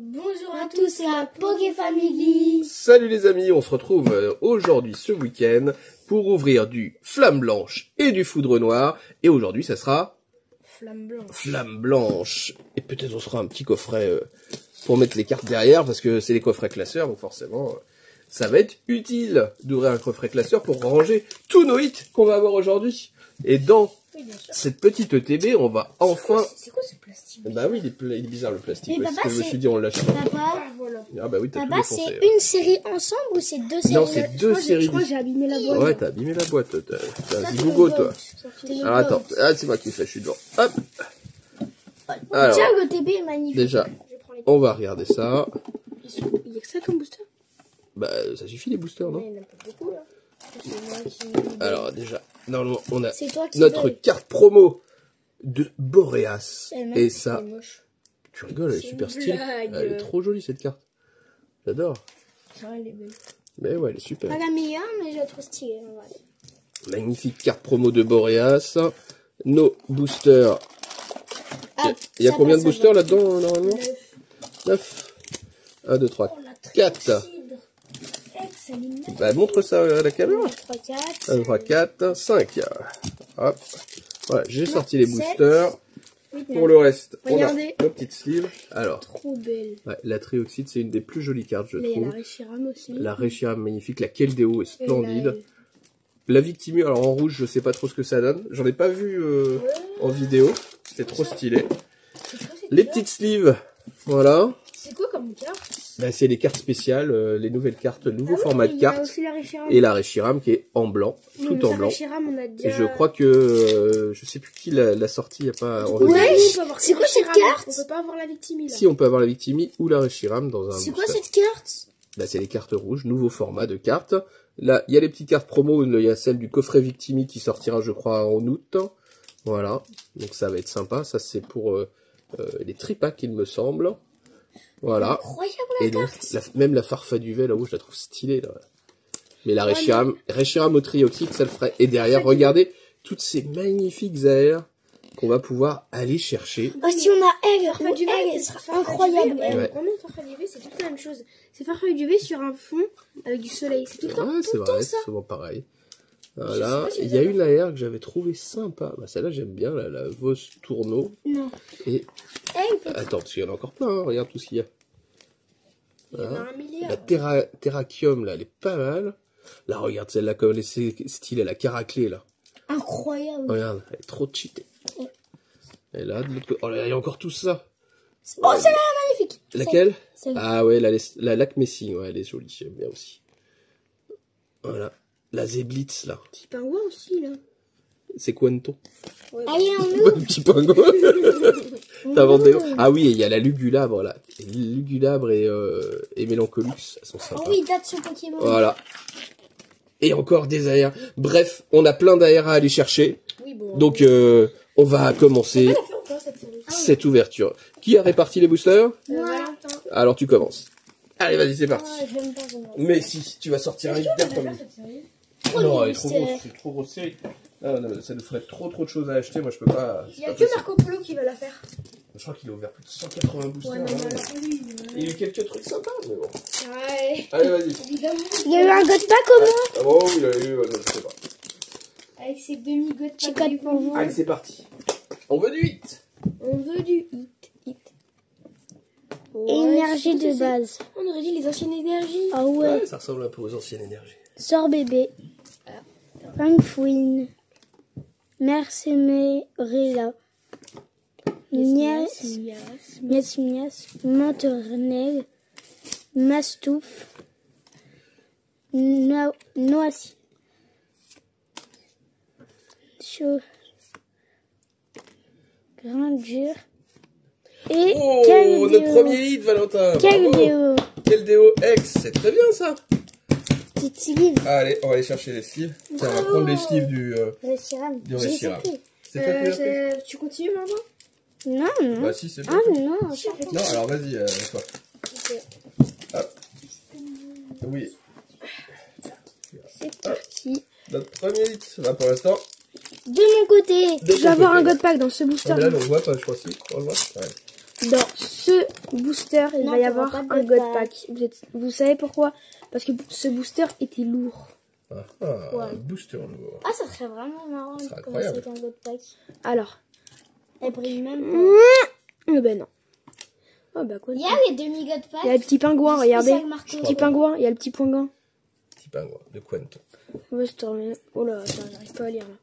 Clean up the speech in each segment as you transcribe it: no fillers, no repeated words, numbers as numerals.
Bonjour à tous, c'est la Poké Family. Salut les amis, on se retrouve aujourd'hui ce week-end pour ouvrir du Flamme Blanche et du Foudre Noire. Et aujourd'hui ça sera Flamme Blanche. Flamme Blanche. Et peut-être on sera un petit coffret pour mettre les cartes derrière parce que c'est les coffrets classeurs. Donc forcément ça va être utile d'ouvrir un coffret classeur pour ranger tous nos hits qu'on va avoir aujourd'hui. Et dans cette petite ETB, on va enfin... C'est quoi ce plastique? Bah oui, il est bizarre le plastique. Mais Ouais, papa, je me suis dit, on lâche pas. Papa, voilà. Ah bah oui, t'as tout Papa, défoncé. c'est une série ensemble ou c'est deux séries? Non, c'est deux séries. Je crois que j'ai abîmé la boîte. Ouais, t'as abîmé la boîte. T'es un zibougo, toi. Alors attends, c'est moi qui fais, je suis devant. Hop. Alors, tiens, le TB est magnifique. déjà, on va regarder ça. Il y a que ça comme booster? Bah, ça suffit les boosters, non? Il n'y en a pas beaucoup là. Alors déjà, normalement, on a C'est toi qui notre donne. carte promo de Boreas. Elle est Et moche, ça, elle est moche. tu rigoles, elle est C'est super une stylée. blague. Elle est trop jolie cette carte. J'adore. C'est vrai, elle est belle. Mais ouais, elle est super. Pas la meilleure, mais je la trouve stylée. En vrai. Magnifique carte promo de Boreas. Nos boosters. Ah, Il y a ça combien de passe, ça boosters va. là-dedans, normalement? 9. 1, 2, 3, Oh, la 4. Bah, montre ça à la caméra. 3, 4. 1, 2, 3, 4, 5. Hop. Voilà, j'ai sorti les boosters. Pour le reste, Regardez. on a nos petites sleeves. Alors, Trop belle. ouais, la Trioxide, c'est une des plus jolies cartes, je Là, il y a la trouve. Reshiram aussi. La Reshiram magnifique, la Keldeo est Et splendide. là, La Victime, alors en rouge, je sais pas trop ce que ça donne. J'en ai pas vu en vidéo. C'était trop stylé. Les petites sleeves, voilà. C'est quoi comme carte? Bah, c'est les cartes spéciales, les nouvelles cartes, le nouveau format de Il y a cartes. aussi la Reshiram. Et la Reshiram qui est en blanc, tout en blanc. Reshiram, on a déjà... Et je crois que je sais plus qui l'a sorti il y a pas en vidéo. Ouais, c'est quoi cette carte? On peut pas avoir la Victime là. Si on peut avoir la Victime ou la Reshiram dans un C'est quoi booster. cette carte? Bah, c'est les cartes rouges, nouveau format de cartes. Là, il y a les petites cartes promo, il y a celle du coffret Victimi qui sortira, je crois, en août. Voilà, donc ça va être sympa. Ça, c'est pour les tripacks, il me semble. Voilà. Incroyable Et la donc, carte. même la Farfaduvet, là-haut, je la trouve stylée. Là. Mais la Reshiram au trioxyde, ça le ferait. Et derrière, regardez toutes ces magnifiques aères qu'on va pouvoir aller chercher. Oh, si on a elle, elle sera incroyable. Ouais. Vraiment, Farfaduvet, c'est toute la même chose. C'est Farfaduvet sur un fond avec du soleil. C'est tout le temps, Ouais, c'est vrai, c'est souvent pareil. Voilà, il y a une AR que j'avais trouvé sympa. Bah, celle-là, j'aime bien, la Vos Tourneau. Non. Et attends, parce qu'il y en a encore plein, hein. Regarde tout ce qu'il y a. Voilà. La Terrakium, là, elle est pas mal. Là, regarde celle-là, comme elle est stylée, la Caraclé, là. Incroyable. Regarde, elle est trop cheatée. Et là, de l'autre côté, oh là, il y a encore tout ça. Oh, celle-là est magnifique. Laquelle? Celle-là. Ah ouais, la Lac Messi, ouais, elle est jolie, j'aime bien aussi. Voilà. La Zeblitz, là. Petit pingouin aussi, là. C'est Quanto. Ouais, allez, on Un petit pingouin. T'as vendu. Ah oui, il y a la Lugulabre, là. Lugulabre et Mélancolux, elles sont sympas. Oh oui, date sur Pokémon. Voilà. Et encore des AR. Bref, on a plein d'AR à aller chercher. Oui, bon. Donc, on va commencer cette ouverture. Qui a réparti les boosters? Valentin. Alors, tu commences. Allez, vas-y, c'est parti. Ah, j'aime pas, j'aime pas. Mais si, tu vas sortir un hyper comme non, elle est trop grosse, c'est une trop grosse série. Ah, non, ça nous ferait trop de choses à acheter, moi je peux pas. Il y a que Marco Polo qui va la faire. Je crois qu'il a ouvert plus de 180 boosters. Ouais, non, hein. alors, oui, Il y a eu quelques trucs sympas, mais bon. ouais. Allez, vas-y. Évidemment. Il y a eu un god pack au moins. Ah bon, il a eu, je sais pas. Avec ses demi-god pack pour vous. Allez, c'est parti. On veut du 8. On veut du hit. Énergie de base. On aurait dit les anciennes énergies. Ah ouais. Ouais, ça ressemble un peu aux anciennes énergies. Sort bébé. Pangfouine. Mercemerella. Mias. Montornel. Mastouf. Noisy. Grandure. Et Oh, notre premier hit, Valentin. Keldeo. Keldeo X, c'est très bien ça. Petite sleeve. Allez, on va aller chercher les sleeves. Tiens, on va prendre les sleeves du Reshiram. Reshiram. C'est toi qui l'as pris? Tu continues maintenant? Non. Bah si, c'est bien. Ah non. Non, alors vas-y, toi. Hop. Oui. C'est parti. Notre premier hit, là pour l'instant. De mon côté. Je vais avoir un god pack dans ce booster. Là, on le voit pas, je crois si. On le voit. Ouais. Dans ce booster, il Non, va y t'auras avoir pas de un God God Pack. Vous savez pourquoi? Parce que ce booster était lourd. Ouais. Booster lourd. Ah, ça serait vraiment marrant Ça serait de commencer incroyable. avec un God Pack. Alors. Elle brille même pas. Ben non. Oh bah quoi. Il y a les demi-God Pack. Il y a le petit pingouin, regardez. Spécial Marco. Petit pingouin, il y a le petit pingouin. Petit pingouin de Quantum. Ouais, c'est terminé. Oh là, attends, j'arrive pas à lire là.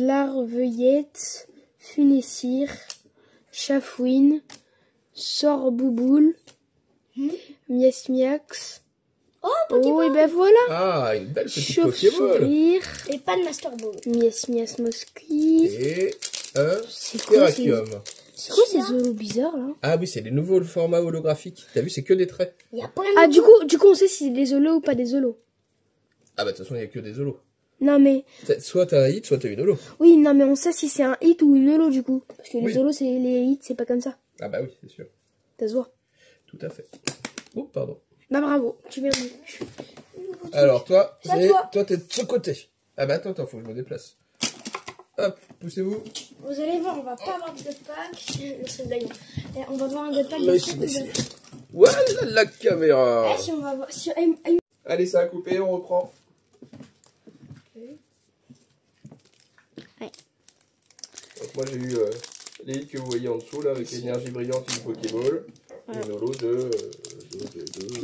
Larveuillette, Funessir, Chafouine, Sorbouboule, Miasmiax. Oh, Oh, et ben voilà. Ah, une belle petite Pokéball. Chauve-souris, Et pas de Master Ball. Miasmias Mosqui. Et un C'est quoi ces... Terrakium. C'est quoi ces zolos bizarres là? Ah oui, c'est les nouveaux formats holographiques. T'as vu, c'est que des traits. Il y a plein de... Ah, du coup, on sait si c'est des zolos ou pas des zolos. Ah bah de toute façon, il n'y a que des holos. Non mais, Soit t'as un hit, soit t'as une holo. oui, non mais on sait si c'est un hit ou une holo du coup. Parce que les Oui. zolos, c'est les hits, c'est pas comme ça. Ah bah oui, c'est sûr. Ça se voit. Tout à fait. Oh, pardon. Bah bravo, tu viens de... Alors toi, C'est à toi. t'es de ce côté. Ah bah attends, faut que je me déplace. Hop, poussez-vous. Vous allez voir, on va pas avoir de God Pack. D'ailleurs, on va voir un God Pack. Là, ici, voilà la caméra. Si on va voir... Si... Allez, ça a coupé, on reprend. Ouais. Donc moi j'ai eu les hits que vous voyez en dessous là avec l'énergie brillante du Pokéball et une holo de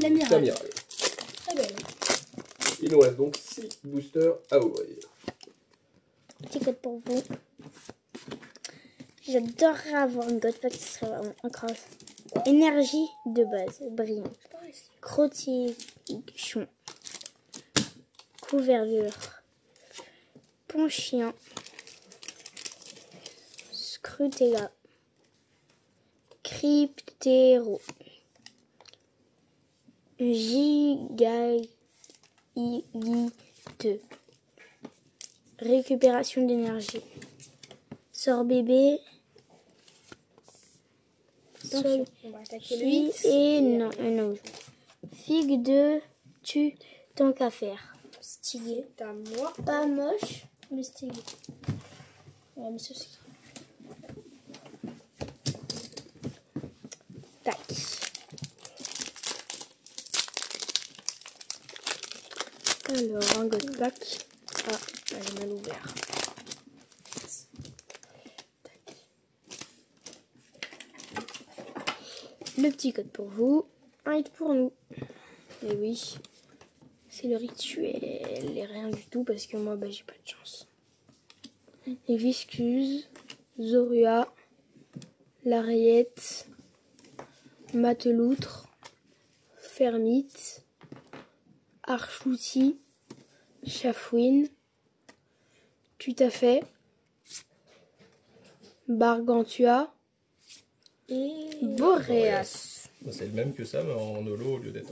L'amiral. l'amiral. Très belle. Il nous reste donc 6 boosters à ouvrir. Petit code pour vous. J'adorerais avoir une God Pack, ce serait vraiment incroyable. Énergie de base, brillant. Crotillon. Couverture. Ponchien. Scrutella. Cryptéro. Gigaïte. Récupération d'énergie. Sort bébé. Sol. On va attaquer le Puis, 8. et non, non. Figue de tu, tant qu'à faire. Stylé. T'as moi. Pas moche, mais stylé. Ouais, mais c'est... Tac. Alors, un God Pack. Ah, j'ai mal ouvert. Le petit code pour vous. Un hit pour nous. Et oui. C'est le rituel et rien du tout parce que moi, bah, j'ai pas de chance. Les Viscuse, Zorua, Lariette, Mateloutre, Fermite, Archlouti, Chafouine, Tutafait, Bargantua Et... Boréas. C'est le même que ça mais en holo au lieu d'être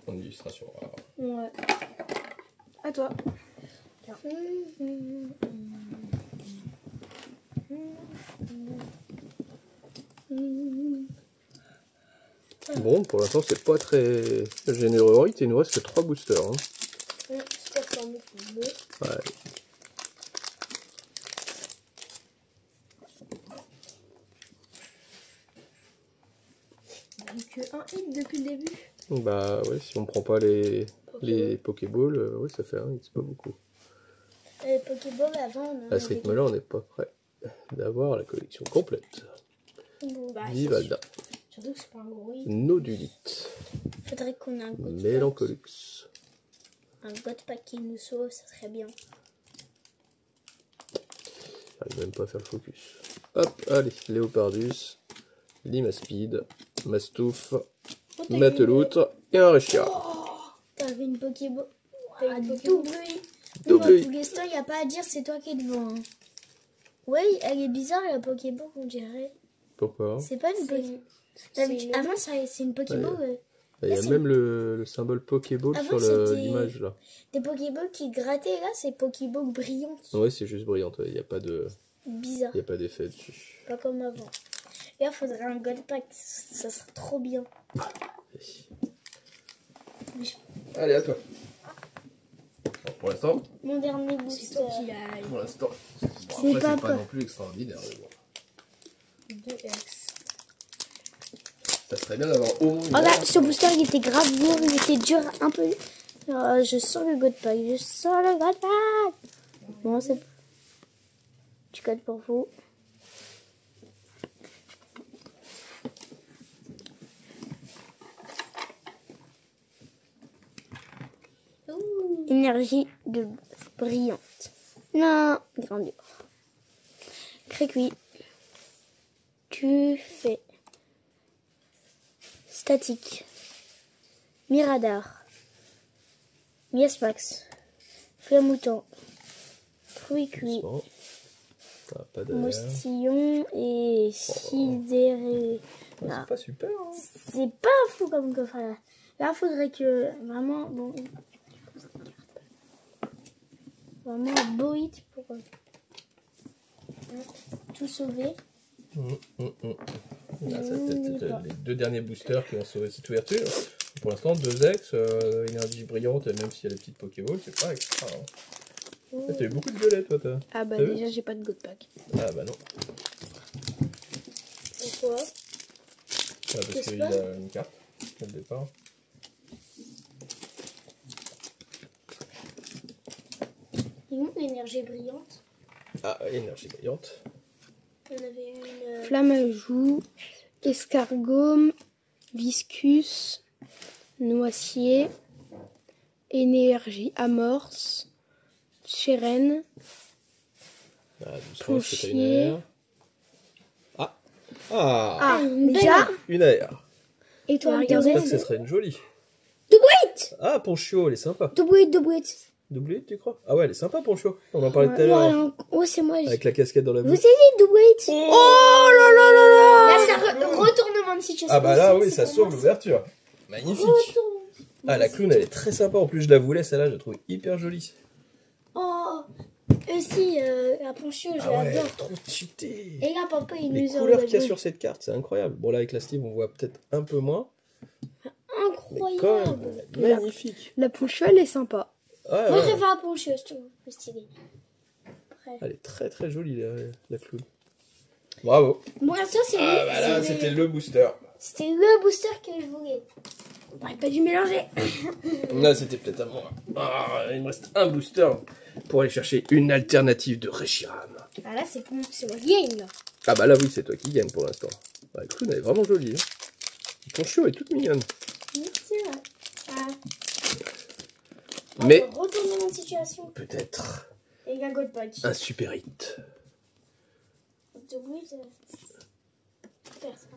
en illustration. Alors, Ouais. À toi. bon, pour l'instant c'est pas très généreux en hit, il nous reste que 3 boosters. Hein. Ouais. Donc un hit depuis le début. Bah ouais, si on prend pas les Pokéballs, oui ça fait un hit, c'est pas beaucoup. Les Pokéball avant, on en À ce avait rythme-là, on n'est pas prêt d'avoir la collection complète. deux. Bah, Vivalda, Surtout que c'est pas un gros hit. Nodulite, faudrait qu'on ait un God Pack. Mélancolux. Un God Pack qui nous sauve, ça serait bien. J'arrive même pas à faire le focus. Hop, allez, Léopardus, Limaspeed, Mastouf, Mateloutre et un Réchiard. T'avais une Pokéball. T'as une Double Pokéball. I. Double Moi, I. pour l'instant, il n'y a pas à dire, c'est toi qui es devant. Hein. Ouais, elle est bizarre, la Pokéball, on dirait. Pourquoi? C'est pas une Pokéball. Avant, c'est une Pokéball. Il y a c'est- même le symbole Pokéball Avant, sur c'était- l'image là. Des Pokéballs qui grattaient, là, c'est Pokéball brillantes. Ouais, c'est juste brillant, il n'y a pas Bizarre. d'effet dessus. Pas comme avant. Et là, faudrait un God Pack, ça serait trop bien. Allez, à toi. Bon, pour l'instant, Mon dernier booster. Qui a... pour l'instant, C'est Après, pas c'est pas pas. non plus extraordinaire. Mais bon. 2X. Ça serait bien d'avoir au moins une Regarde, heure. ce booster, il était grave lourd, il était dur un peu. Je sens le God Pack, je sens le God Pack. Bon, c'est... Du code pour vous. Énergie de brillante. Non, grandeur. Créqui. Tu fais. Statique. Miradar. Miesmax. Flamouton. Fruit cuit. Doucement. Ah, pas d'air. Moustillon et sidéré. Ouais, c'est pas super. Hein. C'est pas fou comme coffret. Là, faudrait que vraiment, bon, vraiment un beau hit pour tout sauver. Là, ça peut-être les deux derniers boosters qui ont sauvé cette ouverture. Pour l'instant, 2X, énergie brillante, et même s'il y a les petites Pokéballs, c'est pas extra. Hein. Ah, t'as eu beaucoup de violet, toi, t'as. Ah bah T'as vu déjà j'ai pas de God Pack. Ah bah non. Pourquoi? Ah, parce Qu'est-ce qu'il que a une carte dès le départ. Et où l'énergie brillante? Ah, énergie brillante. On avait une. Flamme à joue, escargot, viscus, noisier, énergie amorce, chérène, Ah, doucement, est-ce que t'as une Ponchier. AR? Ah. Ah, Ah, une déjà une AR. Et toi, on va regarde. regarder. J'espère que ce serait une jolie. Double Ah, Ponchio, elle est sympa. hit, double hit. Doublé, tu crois? Ah ouais, elle est sympa, Ponchio. On en parlait tout à l'heure. Oh, c'est moi. Avec la casquette dans la Vous bouche. avez dit double hit? Oh là là là là. Là, ça retournement de situation. Ah bah là, oui, C'est ça pour sauve moi, l'ouverture. Magnifique. Ah, la clown, elle est très sympa. En plus, je la voulais, celle-là, je la trouve hyper jolie. Oh, aussi, la Ponchio, je Ah ouais, l'adore. trop cheaté. Et là, papa, il Les nous a couleurs qu'il y a sur cette carte, c'est incroyable. Bon, là, avec la sleeve, on voit peut-être un peu moins. Mais quand incroyable. même, magnifique. La Ponchio elle est sympa. Ouais, Moi, je ouais. préfère la Ponchio, je trouve plus stylé. Après. Elle est très très jolie, la clown. Bravo. Bon, ça, c'est Ah bah là, c'était le booster. C'était le booster que je voulais. On aurait pas dû mélanger. Là, c'était peut-être à moi. Ah, il me reste un booster pour aller chercher une alternative de Reshiram. Ah là, c'est moi qui gagne, là. Ah bah là, oui, c'est toi qui gagne pour l'instant. Bah, la clown, elle est vraiment jolie. Hein. Ponchio est toute mignonne. C'est vrai. Ah. Mais Retournement de situation. peut-être Et la God Pack. un super hit. Double hit, faire ça.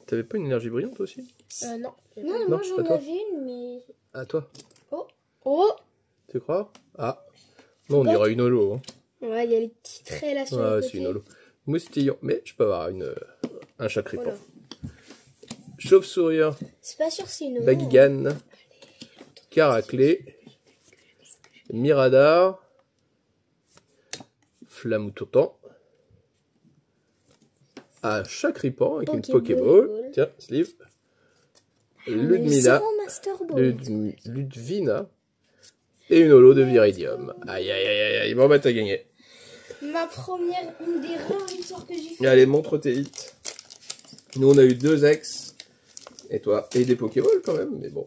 T'avais pas une énergie brillante aussi? Non. Non, Non, moi, pas j'en toi. avais une, mais... Ah, toi? Oh. Tu crois? Ah. Non, on dirait une holo. Hein. Ouais, il y a les petits traits là sur Ouais, le c'est côté. une holo. Moustillon. Mais je peux avoir un chacripant. Voilà. Chauve-souris, C'est pas sûr, c'est une... Bagigan, Caraclé, Miradar, Flamouton, à Chacripan avec une Pokéball. Pokéball. Tiens, sleeve. Ludmilla, Zéro Master Ball. Ludvina et une holo de Viridium. Aïe aïe aïe aïe, bon bah t'as gagné. Ma première, une des rares victoires que j'ai fait. Allez, montre tes hits. Nous on a eu 2X. Et toi? Et des Pokéballs quand même, mais bon.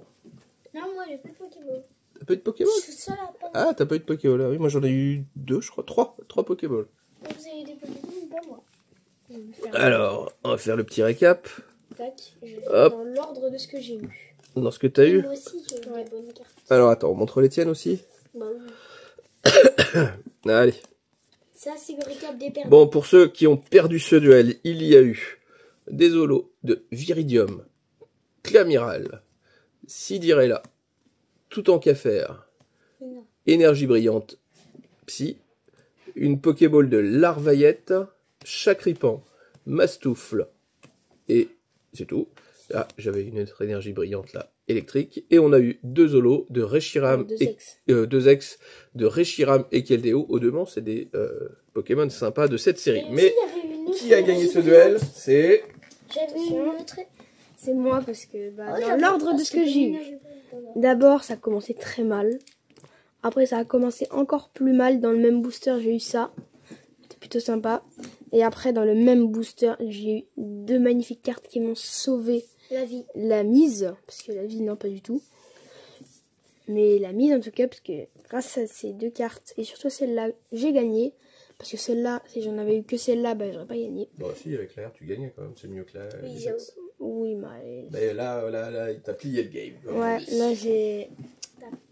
Non, moi, j'ai plus de Pokéball. T'as pas eu de Pokéball? Je suis seule à pas. Ah, t'as pas eu de Pokéball? Oui, moi j'en ai eu 2, je crois. 3 Pokéballs. Vous avez des Pokéball, pas moi. Je vais me faire Alors, on va faire le petit récap. tac. Je vais Hop. dans l'ordre de ce que j'ai eu. Dans ce que t'as eu. Moi aussi, j'ai eu des bonnes cartes. Alors attends, on montre les tiennes aussi. Bah oui. Allez. Ça, c'est le récap des perdants. Bon, pour ceux qui ont perdu ce duel, il y a eu des holos de Viridium, Clamiral, Sidirella, tout en Cafère, Non. Énergie brillante, Psy, une Pokéball de Larvaillette, Chacripan, Mastoufle, et c'est tout. Ah, j'avais une autre énergie brillante là, électrique. Et on a eu 2 holos de Reshiram Deux et ex. 2 ex de Reshiram et Keldeo. Au demeurant, c'est des Pokémon sympas de cette série. Et Mais aussi, il y avait une autre qui a gagné énergie ce duel? C'est... J'avais une autre. C'est moi parce que Oh, dans j'avais l'ordre pas, de ce que c'était j'ai une eu. énergie brillante. D'abord, ça a commencé très mal. Après, ça a commencé encore plus mal. Dans le même booster, j'ai eu ça. C'était plutôt sympa. Et après, dans le même booster, j'ai eu 2 magnifiques cartes qui m'ont sauvé La vie. la mise. Parce que la vie, non, pas du tout. Mais la mise, en tout cas, parce que grâce à ces 2 cartes, et surtout celle-là, j'ai gagné. Parce que celle-là, si j'en avais eu que celle-là, bah, j'aurais pas gagné. Bon, si, avec l'air, tu gagnais quand même. C'est mieux que la. Oui, les j'avoue. X. Oui, mais... Mais là, il t'a plié le game. comme on Ouais, dit. là, j'ai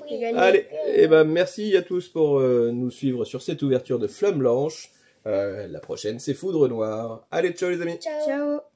gagné. Allez, et ben merci à tous pour nous suivre sur cette ouverture de Flamme Blanche. La prochaine, c'est Foudre Noire. Allez, ciao les amis. Ciao. Ciao.